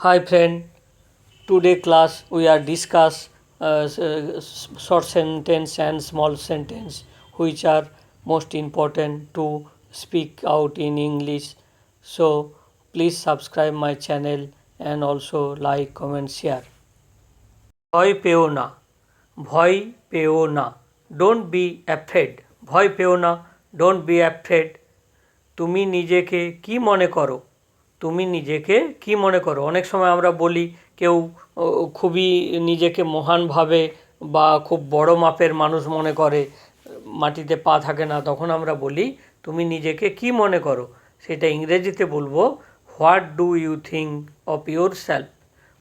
Hi friend, today class we are discuss short sentence and small sentence which are most important to speak out in English. So please subscribe my channel and also like, comment, share. ভয় পেও না, ভয় পেও না, don't be afraid, ভয় পেও না, don't be afraid. তুমি নিজেকে কি মনে করো, তুমি নিজেকে কি মনে করো। অনেক সময় আমরা বলি কেউ খুবই নিজেকে মহান ভাবে বা খুব বড় মাপের মানুষ মনে করে, মাটিতে পা থাকে না, তখন আমরা বলি তুমি নিজেকে কি মনে করো। সেটা ইংরেজিতে বলবো what do you think of yourself,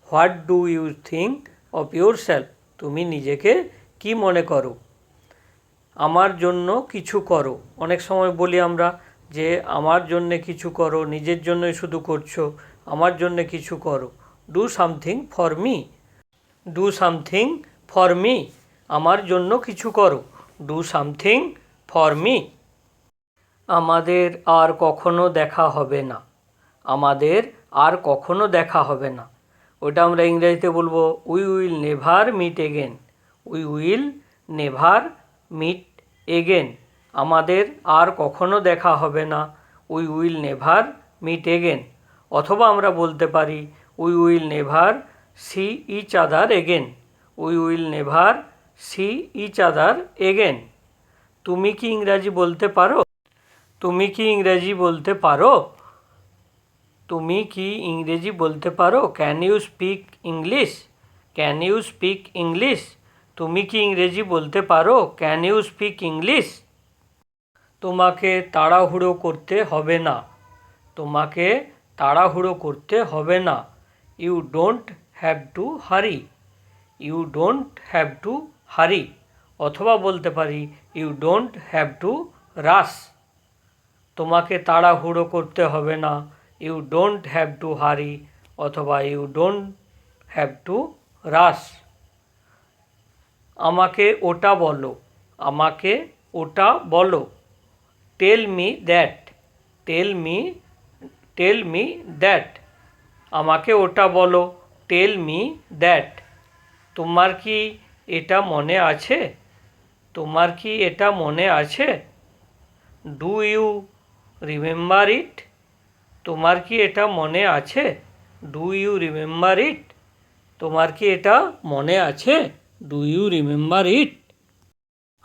what do you think of yourself, তুমি নিজেকে কি মনে করো। আমার জন্য কিছু করো, অনেক সময় বলি আমরা যে আমার জন্যে কিছু করো, নিজের জন্যই শুধু করছো, আমার জন্যে কিছু করো। Do something for me, do something for me, আমার জন্য কিছু করো, ডু সামথিং ফর মি। আমাদের আর কখনো দেখা হবে না, আমাদের আর কখনো দেখা হবে না, ওটা আমরা ইংরেজিতে বলবো we will never meet again, we will never meet again. আমাদের আর কখনো দেখা হবে না, we will never meet again. অথবা আমরা বলতে পারি we will never see each other again, we will never see each other again. তুমি কি ইংরাজি বলতে পারো, তুমি কি ইংরেজি বলতে পারো, তুমি কি ইংরেজি বলতে পারো। Can you speak English, can you speak English, তুমি কি ইংরেজি বলতে পারো, ক্যান ইউ স্পিক ইংলিশ। তোমাকে তাড়াহুড়ো করতে হবে না, তোমাকে তাড়াহুড়ো করতে হবে না, you don't have to hurry, you don't have to hurry. অথবা বলতে পারি you don't have to rush, তোমাকে তাড়াহুড়ো করতে হবে না, you don't have to hurry, অথবা you don't have to rush. আমাকে ওটা বলো, আমাকে ওটা বলো, tell me that, tell me, tell me that, আমাকে ওটা বলো, টেল মি দ্যাট। তোমার কি এটা মনে আছে, তোমার কি এটা মনে আছে, ডু ইউ রিমেম্বার ইট, তোমার কি এটা মনে আছে, ডু ইউ রিমেম্বার ইট, তোমার কি এটা মনে আছে, ডু ইউ রিমেম্বার ইট।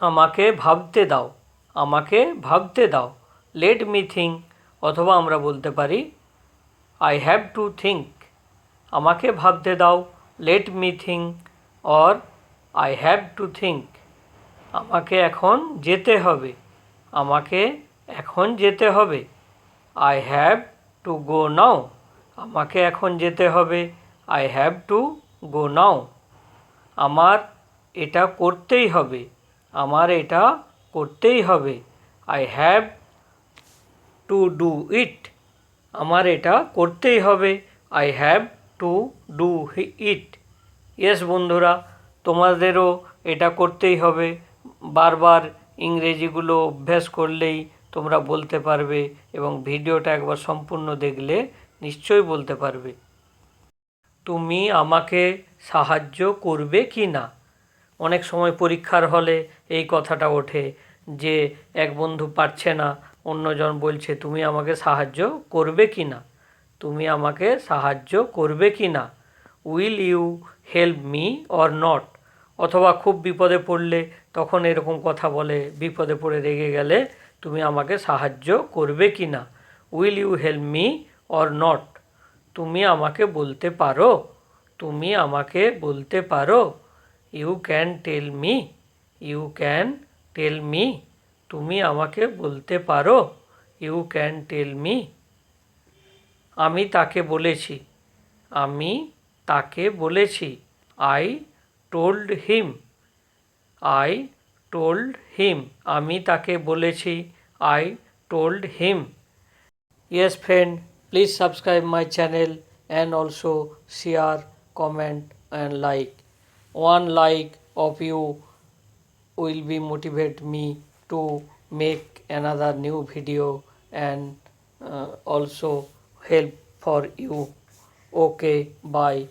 আমাকে ভাবতে দাও, আমাকে ভাবতে দাও, লেট মি থিঙ্ক, অথবা আমরা বলতে পারি আই হ্যাভ টু থিঙ্ক, আমাকে ভাবতে দাও, let me think, or I have to think. আমাকে এখন যেতে হবে, আমাকে এখন যেতে হবে, আই হ্যাভ টু গো নাও, আমাকে এখন যেতে হবে, আই হ্যাভ টু গো নাও। আমার এটা করতেই হবে, আমার এটা করতেই হবে, I have to do it, আমার এটা করতেই হবে, I have to do it. Yes বন্ধুরা, তোমাদেরও এটা করতেই হবে, বারবার ইংরেজিগুলো অভ্যাস করলেই তোমরা বলতে পারবে এবং ভিডিওটা একবার সম্পূর্ণ দেখলে নিশ্চয়ই বলতে পারবে। তুমি আমাকে সাহায্য করবে কি না, অনেক সময় পরীক্ষার হলে এই কথাটা ওঠে যে এক বন্ধু পারছে না, অন্যজন বলছে তুমি আমাকে সাহায্য করবে কি না, তুমি আমাকে সাহায্য করবে কি না, will you help me or not. অথবা খুব বিপদে পড়লে তখন এরকম কথা বলে, বিপদে পড়ে রেগে গেলে তুমি আমাকে সাহায্য করবে কি না, will you help me or not. তুমি আমাকে বলতে পারো, তুমি আমাকে বলতে পারো, you can tell me, you can tell me, তুমি আমাকে বলতে পারো, ইউ ক্যান টেল মি। আমি তাকে বলেছি, আমি তাকে বলেছি, I told him, I told him, আমি তাকে বলেছি, I told him. Yes friend, please subscribe my channel and also share, comment and like. One like of you will be motivate me to make another new video and also help for you. Okay, by.